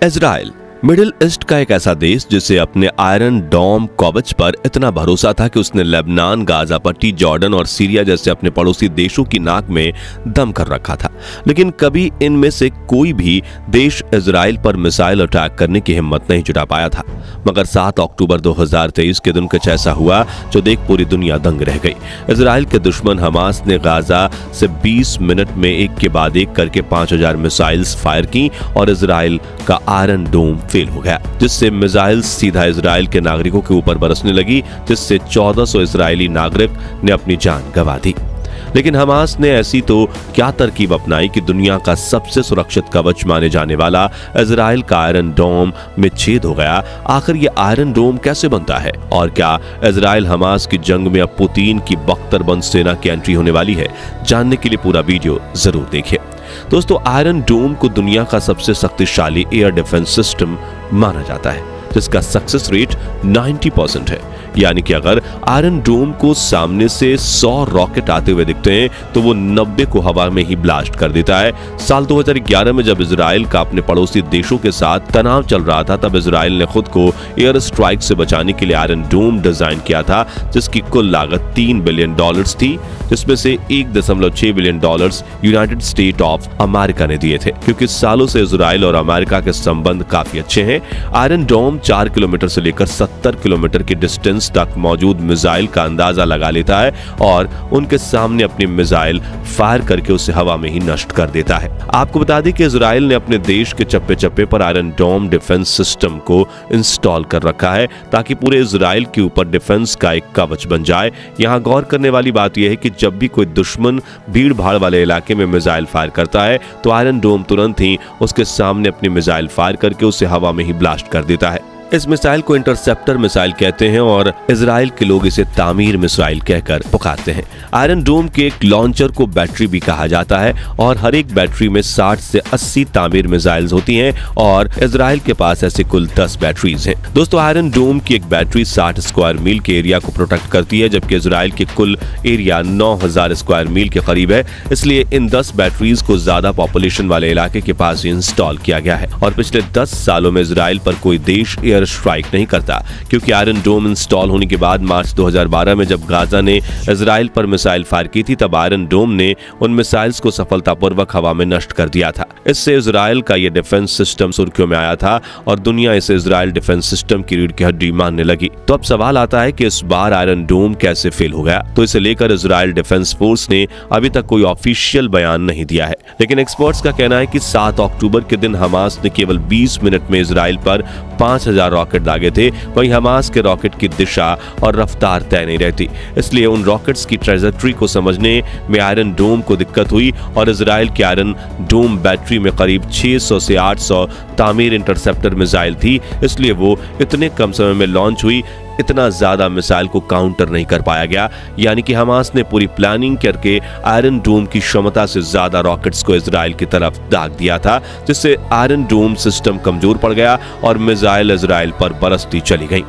Israel middle east का एक ऐसा देश जिसे अपने आयरन डोम कवच पर इतना भरोसा था कि उसने लेबनान, गाजा पट्टी, जॉर्डन और सीरिया जैसे अपने पड़ोसी देशों की नाक में दम कर रखा था। लेकिन कभी इनमें से कोई भी देश इजराइल पर मिसाइल अटैक करने की हिम्मत नहीं जुटा पाया था। मगर 7 अक्टूबर 2023 के दिन कुछ ऐसा हुआ जो देख पूरी दुनिया दंग रह गई। इजराइल के दुश्मन हमास ने गाजा से 20 मिनट में एक के बाद एक करके 5000 मिसाइल्स फायर की और इजराइल का आयरन डोम फेल हो गया, जिससे मिसाइल सीधा इजराइल के नागरिकों के ऊपर बरसने लगी, जिससे 1400 इजरायली नागरिक ने अपनी जान गंवा दी। लेकिन हमास ने ऐसी तो क्या तरकीब अपनाई कि दुनिया का सबसे सुरक्षित कवच माने जाने वाला इजराइल का आयरन डोम में छेद हो गया। आखिर ये आयरन डोम कैसे बनता है और क्या इजराइल हमास की जंग में अब पुतिन की बख्तरबंद सेना की एंट्री होने वाली है? जानने के लिए पूरा वीडियो जरूर देखिए। दोस्तों, आयरन डोम को दुनिया का सबसे शक्तिशाली एयर डिफेंस सिस्टम माना जाता है, जिसका सक्सेस रेट 90% है। यानी कि अगर आयरन डोम को सामने से 100 रॉकेट आते हुए दिखते हैं तो वो 90 को हवा में ही ब्लास्ट कर देता है। साल 2011 में जब इजराइल का अपने पड़ोसी देशों के साथ तनाव चल रहा था, तब इजराइल ने खुद को एयर स्ट्राइक से बचाने के लिए आयरन डोम डिजाइन किया था, जिसकी कुल लागत $3 बिलियन थी, जिसमें से $1.6 billion United state of America ने दिए थे। क्योंकि सालों से इजराइल और अमेरिका के संबंध काफी अच्छे हैं, आयरन डोम 4 किलोमीटर से लेकर 70 किलोमीटर की डिस्टेंस तक मौजूद मिसाइल का अंदाजा लगा लेता है और उनके सामने अपनी मिसाइल फायर करके उसे हवा में ही नष्ट कर देता है। आपको बता दें कि इजराइल ने अपने देश के चप्पे चप्पे पर आयरन डोम डिफेंस सिस्टम को इंस्टॉल कर रखा है ताकि पूरे इजराइल के ऊपर डिफेंस का एक कवच बन जाए। यहाँ गौर करने वाली बात यह है कि जब भी कोई दुश्मन भीड़ भाड़ वाले इलाके में मिसाइल फायर करता है तो आयरन डोम तुरंत ही उसके सामने अपनी मिसाइल फायर करके उसे हवा में ही ब्लास्ट कर देता है। इस मिसाइल को इंटरसेप्टर मिसाइल कहते हैं और इजराइल के लोग इसे तामीर मिसाइल कहकर पुकारते हैं। आयरन डोम के एक लॉन्चर को बैटरी भी कहा जाता है और हर एक बैटरी में 60 से 80 तामीर मिसाइल्स होती हैं और इजराइल के पास ऐसे कुल 10 बैटरीज हैं। दोस्तों, आयरन डोम की एक बैटरी 60 स्क्वायर मील के एरिया को प्रोटेक्ट करती है, जबकि इजराइल के कुल एरिया 9000 स्क्वायर मील के करीब है। इसलिए इन 10 बैटरीज को ज्यादा पॉपुलेशन वाले इलाके के पास इंस्टॉल किया गया है और पिछले 10 सालों में इजराइल पर कोई देश एयर स्ट्राइक नहीं करता, क्योंकि आयरन डोम इंस्टॉल होने के बाद मार्च 2012 में जब गाजा ने इजराइल पर मिसाइल फायर की थी, तब आयरन डोम ने उन मिसाइल्स को सफलतापूर्वक हवा में नष्ट कर दिया था। इससे इजराइल का यह डिफेंस सिस्टम सुर्खियों में आया था और दुनिया इसे इजराइल डिफेंस सिस्टम की रीढ़ की हड्डी मानने लगी। तो अब सवाल आता है कि इस बार आयरन डोम कैसे फेल हो गया? तो इसे लेकर इजराइल डिफेंस फोर्स ने अभी तक कोई ऑफिशियल बयान नहीं दिया है, लेकिन एक्सपर्ट्स का कहना है कि 7 अक्टूबर के दिन हमास ने केवल 20 मिनट में इजराइल पर 5000 रॉकेट दागे थे। वहीं हमास के रॉकेट की दिशा और रफ्तार तय नहीं रहती, इसलिए उन रॉकेट्स की ट्रेजेक्टरी को समझने में आयरन डोम को दिक्कत हुई और इजराइल के आयरन डोम बैटरी में करीब 600 से 800 तामीर इंटरसेप्टर मिसाइल थी, इसलिए वो इतने कम समय में लॉन्च हुई, इतना ज्यादा मिसाइल को काउंटर नहीं कर पाया गया। यानी कि हमास ने पूरी प्लानिंग करके आयरन डोम की क्षमता से ज्यादा रॉकेट्स को इजराइल की तरफ दाग दिया था, जिससे आयरन डोम सिस्टम कमजोर पड़ गया और मिसाइल इजराइल पर बरसती चली गई।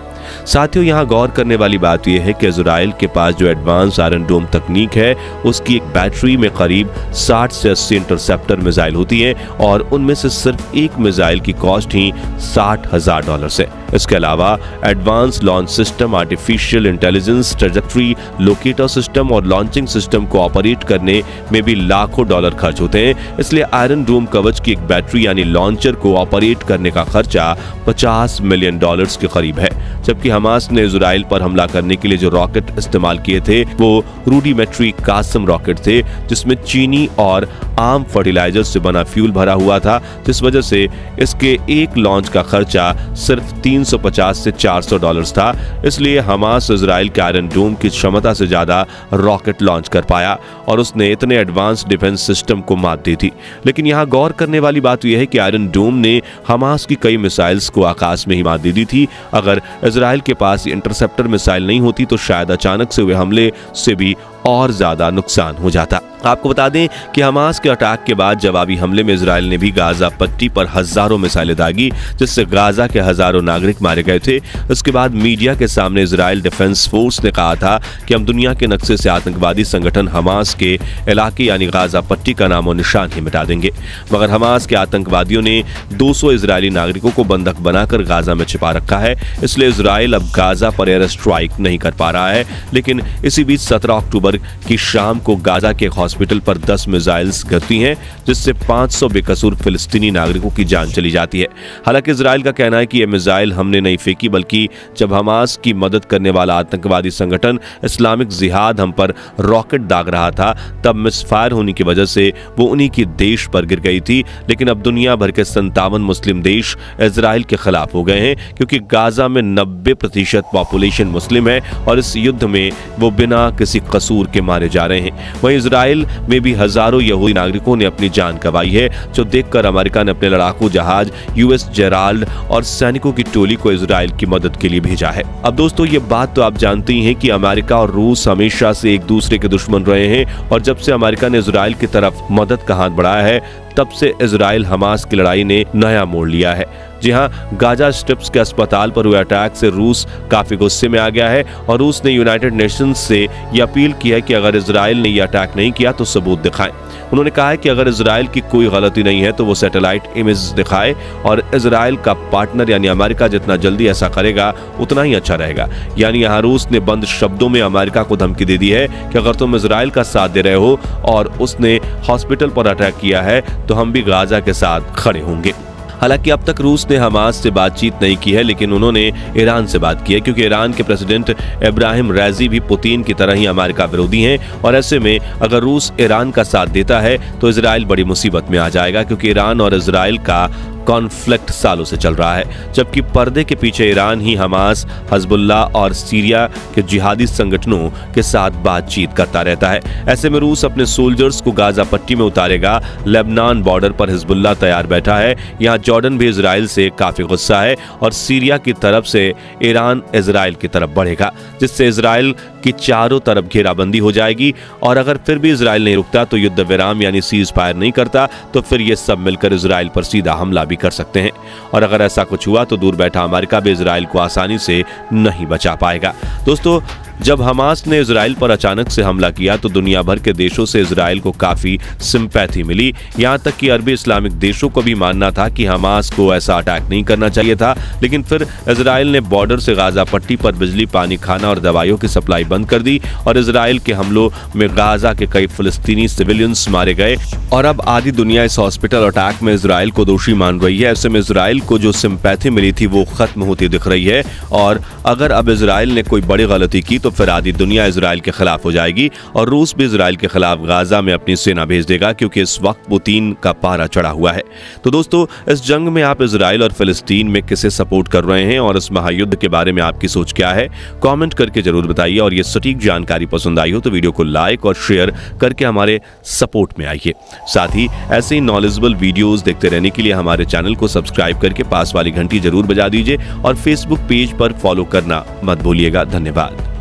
साथियों, यहाँ गौर करने वाली बात यह है कि इजराइल के पास जो एडवांस आयरन डोम तकनीक है, उसकी एक बैटरी में करीब 60 से 80 इंटरसेप्टर मिसाइल होती है और उनमें से सिर्फ एक मिसाइल की कॉस्ट ही $60,000 है। इसके अलावा advance launch system, artificial intelligence, trajectory locator system और लॉन्चिंग सिस्टम को ऑपरेट करने में भी लाखों डॉलर खर्च होते हैं। इसलिए आयरन डोम कवच की एक बैटरी यानी लॉन्चर को ऑपरेट करने का खर्चा $50 मिलियन के करीब है। जबकि हमास ने इजराइल पर हमला करने के लिए जो रॉकेट इस्तेमाल किए थे वो रूडिमेट्री कासम रॉकेट थे, जिसमें चीनी और आम फर्टिलाइजर से बना फ्यूल भरा हुआ था, जिस वजह से इसके एक लॉन्च का खर्चा सिर्फ $350 से $400 था। इसलिए हमास इजराइल के आयरन डोम की क्षमता से ज्यादा रॉकेट लॉन्च कर पाया और उसने इतने एडवांस डिफेंस सिस्टम को मात दी थी। लेकिन यहाँ गौर करने वाली बात यह है कि आयरन डोम ने हमास की कई मिसाइल्स को आकाश में ही मात दे दी थी। अगर इजराइल के पास इंटरसेप्टर मिसाइल नहीं होती तो शायद अचानक से हुए हमले से भी और ज्यादा नुकसान हो जाता। आपको बता दें कि हमास के अटैक के बाद जवाबी हमले में इजराइल ने भी गाजा पट्टी पर हजारों मिसाइलें दागी, जिससे गाजा के हजारों नागरिक मारे गए थे। इसके बाद मीडिया के सामने इजराइल डिफेंस फोर्स ने कहा था कि हम दुनिया के नक्शे से आतंकवादी संगठन हमास के इलाके यानी गाजा पट्टी का नामो निशान ही मिटा देंगे। मगर हमास के आतंकवादियों ने 200 इजरायली नागरिकों को बंधक बनाकर गाजा में छिपा रखा है, इसलिए इजराइल अब गाजा पर एयर स्ट्राइक नहीं कर पा रहा है। लेकिन इसी बीच 17 अक्टूबर की शाम को गाजा के हॉस्पिटल पर 10 मिसाइल्स गिरती हैं, जिससे 500 बेकसूर फिलिस्तीनी नागरिकों की जान चली जाती है। हालांकि इजराइल का कहना है कि यह मिसाइल हमने नहीं फेंकी, बल्कि जब हमास की मदद करने वाला आतंकवादी संगठन इस्लामिक जिहाद हम पर रॉकेट दाग रहा था, तब मिसफायर होने की वजह से वो उन्हीं की देश पर गिर गई थी। लेकिन अब दुनिया भर के 57 मुस्लिम देश इजराइल के खिलाफ हो गए हैं, क्योंकि गाजा में 90% पॉपुलेशन मुस्लिम है और इस युद्ध में वो बिना किसी कसूर के मारे जा रहे हैं। वहीं इजराइल में भी हजारों यहूदी नागरिकों ने अपनी जान गंवाई है, जो देखकर अमेरिका ने अपने लड़ाकू जहाज यूएस जेराल्ड और सैनिकों की टोली को इजराइल की मदद के लिए भेजा है। अब दोस्तों, ये बात तो आप जानते ही हैं कि अमेरिका और रूस हमेशा से एक दूसरे के दुश्मन रहे हैं, और जब से अमेरिका ने इजराइल की तरफ मदद का हाथ बढ़ाया है, तब से इजराइल हमास की लड़ाई ने नया मोड़ लिया है। जी हां, गाजा स्ट्रिप्स के अस्पताल पर हुए अटैक से रूस काफी गुस्से में आ गया है और रूस ने यूनाइटेड नेशंस से यह अपील की है कि अगर इजराइल ने यह अटैक नहीं किया तो सबूत दिखाएं। उन्होंने कहा है कि अगर इजराइल की कोई गलती नहीं है तो वो सैटेलाइट इमेज दिखाए, और इजराइल का पार्टनर यानी अमेरिका जितना जल्दी ऐसा करेगा उतना ही अच्छा रहेगा। यानी यहाँ रूस ने बंद शब्दों में अमेरिका को धमकी दे दी है कि अगर तुम इजराइल का साथ दे रहे हो और उसने हॉस्पिटल पर अटैक किया है तो हम भी गाजा के साथ खड़े होंगे। हालांकि अब तक रूस ने हमास से बातचीत नहीं की है, लेकिन उन्होंने ईरान से बात की है, क्योंकि ईरान के प्रेसिडेंट इब्राहिम रईसी भी पुतिन की तरह ही अमेरिका विरोधी हैं, और ऐसे में अगर रूस ईरान का साथ देता है तो इजराइल बड़ी मुसीबत में आ जाएगा, क्योंकि ईरान और इजराइल का कॉन्फ्लिक्ट सालों से चल रहा है, जबकि पर्दे के पीछे ईरान ही हमास, हिजबुल्लाह और सीरिया के जिहादी संगठनों के साथ बातचीत करता रहता है। ऐसे में रूस अपने सोल्जर्स को गाजा पट्टी में उतारेगा। लेबनान बॉर्डर पर हिजबुल्लाह तैयार बैठा है। यहाँ जॉर्डन भी इजराइल से काफी गुस्सा है, और सीरिया की तरफ से ईरान इजराइल की तरफ बढ़ेगा, जिससे इजराइल की चारों तरफ घेराबंदी हो जाएगी। और अगर फिर भी इजराइल नहीं रुकता, तो युद्ध विराम यानी सीज फायर नहीं करता, तो फिर ये सब मिलकर इजराइल पर सीधा हमला भी कर सकते हैं। और अगर ऐसा कुछ हुआ तो दूर बैठा अमेरिका भी इजराइल को आसानी से नहीं बचा पाएगा। दोस्तों, जब हमास ने इजराइल पर अचानक से हमला किया तो दुनिया भर के देशों से इजराइल को काफी सिंपैथी मिली। यहां तक कि अरबी इस्लामिक देशों को भी मानना था कि हमास को ऐसा अटैक नहीं करना चाहिए था, लेकिन फिर इजराइल ने बॉर्डर से गाजा पट्टी पर बिजली, पानी, खाना और दवाइयों की सप्लाई बंद कर दी, और इजराइल के हमलों में गाजा के कई फिलिस्तीनी सिविलियंस मारे गए। और अब आधी दुनिया इस हॉस्पिटल अटैक में इजराइल को दोषी मान रही है। ऐसे में इजराइल को जो सिंपैथी मिली थी वो खत्म होती दिख रही है, और अगर अब इजराइल ने कोई बड़ी गलती की तो फिर आधी दुनिया इजराइल के खिलाफ हो जाएगी, और रूस भी इजराइल के खिलाफ गाजा में अपनी सेना भेज देगा, क्योंकि इस वक्त पुतिन का पारा चढ़ा हुआ है। तो दोस्तों, इस जंग में आप इजराइल और फिलिस्तीन में किसे सपोर्ट कर रहे हैं, और इस महायुद्ध के बारे में आपकी सोच क्या है, कमेंट करके जरूर बताइए। और ये सटीक जानकारी पसंद आई हो तो वीडियो को लाइक और शेयर करके हमारे सपोर्ट में आइए। साथ ही ऐसे ही नॉलेजेबल वीडियोस देखते रहने के लिए हमारे चैनल को सब्सक्राइब करके पास वाली घंटी जरूर बजा दीजिए, और फेसबुक पेज पर फॉलो करना मत भूलिएगा। धन्यवाद।